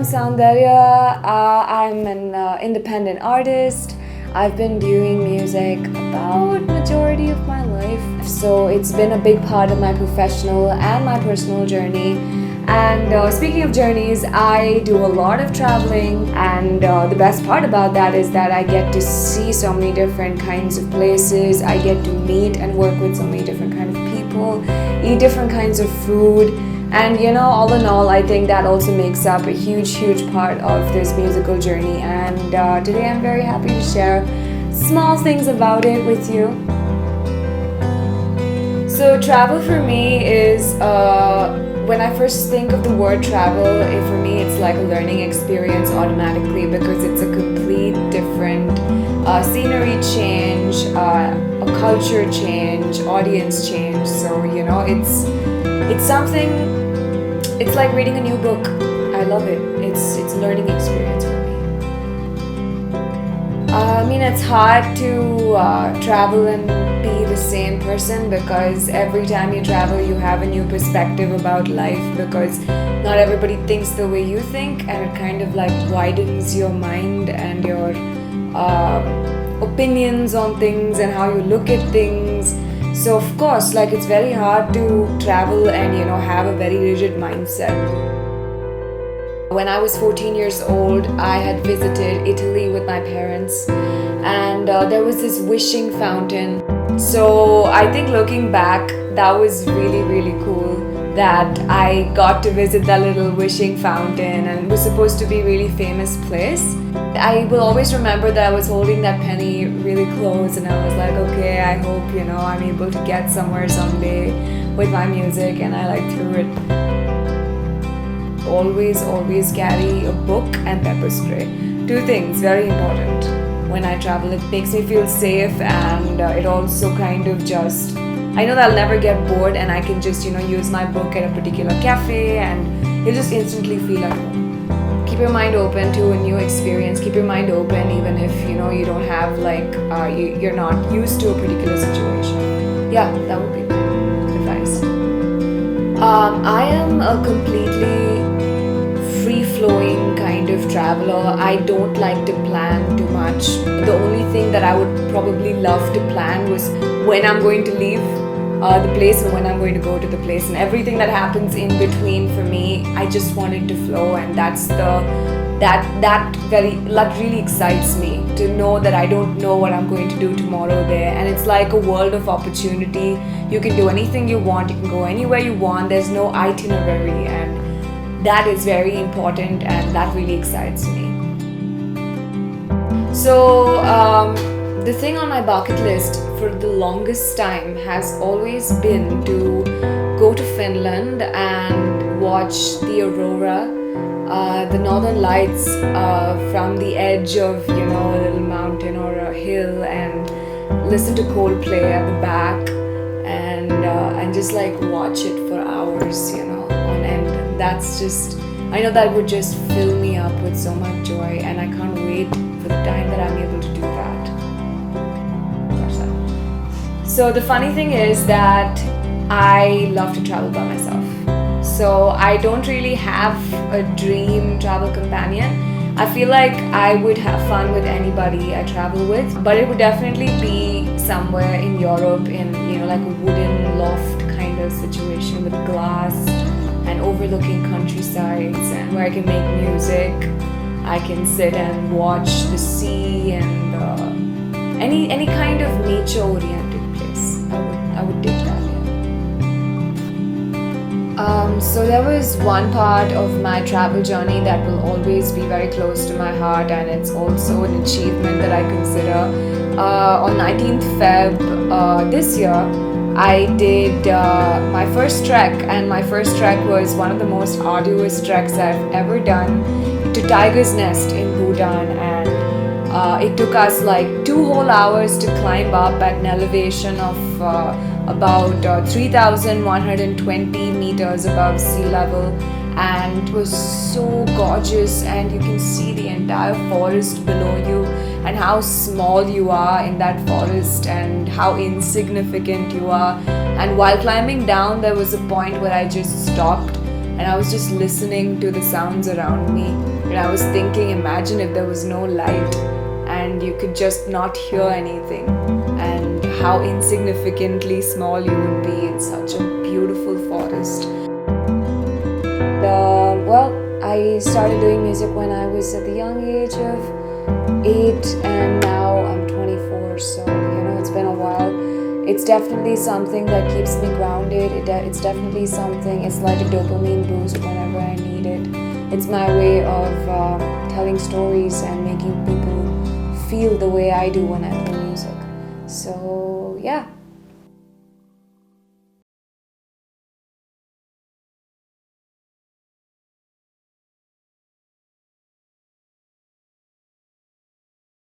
Soundarya. I'm an independent artist. I've been doing music about majority of my life, so it's been a big part of my professional and my personal journey. And speaking of journeys, I do a lot of traveling, and the best part about that is that I get to see so many different kinds of places. I get to meet and work with so many different kinds of people, eat different kinds of food. And all in all, I think that also makes up a huge part of this musical journey. And today I'm very happy to share small things about it with you. So, travel for me is, when I first think of the word travel, for me it's like a learning experience automatically, because it's a complete different scenery change, a culture change, audience change. So, it's something, it's like reading a new book. I love it. It's a learning experience for me. It's hard to travel and be the same person, because every time you travel you have a new perspective about life, because not everybody thinks the way you think, and it kind of like widens your mind and your opinions on things and how you look at things. So of course, like, it's very hard to travel and have a very rigid mindset. When I was 14 years old, I had visited Italy with my parents, and there was this wishing fountain. So I think looking back, that was really cool that I got to visit that little wishing fountain, and it was supposed to be a really famous place. I will always remember that I was holding that penny really close, and I was like, okay, I hope I'm able to get somewhere someday with my music. And I threw it. Always carry a book and pepper spray. Two things very important when I travel. It makes me feel safe, and it also kind of just, I know that I'll never get bored, and I can just use my book at a particular cafe, and you'll just instantly feel at home. Keep your mind open to a new experience. Keep your mind open even if you don't have you're not used to a particular situation. Yeah, that would be advice. I am a completely free-flowing kind of traveler. I don't like to plan too much. The only thing that I would probably love to plan was when I'm going to leave the place and when I'm going to go to the place, and everything that happens in between. For me, I just want it to flow, and that really excites me, to know that I don't know what I'm going to do tomorrow there, and it's like a world of opportunity. You can do anything you want, you can go anywhere you want, there's no itinerary, and that is very important, and that really excites me. So the thing on my bucket list for the longest time has always been to go to Finland and watch the aurora, the northern lights from the edge of a little mountain or a hill, and listen to Coldplay at the back, and just watch it for hours on end. And that's just, I know that would just fill me up with so much joy, and I can't wait for the time that I'm able to do that. So the funny thing is that I love to travel by myself. So I don't really have a dream travel companion. I feel like I would have fun with anybody I travel with, but it would definitely be somewhere in Europe, in like a wooden loft kind of situation with glass and overlooking countrysides, and where I can make music. I can sit and watch the sea, and any kind of nature-oriented place. I would dig that. So there was one part of my travel journey that will always be very close to my heart, and it's also an achievement that I consider. On 19th Feb this year, I did my first trek, and my first trek was one of the most arduous treks I've ever done, to Tiger's Nest in Bhutan, and it took us 2 whole hours to climb up at an elevation of about 3,120 meters above sea level, and it was so gorgeous, and you can see the entire forest below you, and how small you are in that forest, and how insignificant you are. And while climbing down, there was a point where I just stopped, and I was just listening to the sounds around me, I was thinking, imagine if there was no light and you could just not hear anything, and how insignificantly small you would be in such a beautiful forest. Well, I started doing music when I was at the young age of 8, and now I'm 24, so it's been a while. It's definitely something that keeps me grounded. It's definitely something, it's like a dopamine boost whenever I need it. It's my way of telling stories and making people feel the way I do when I play music. So yeah.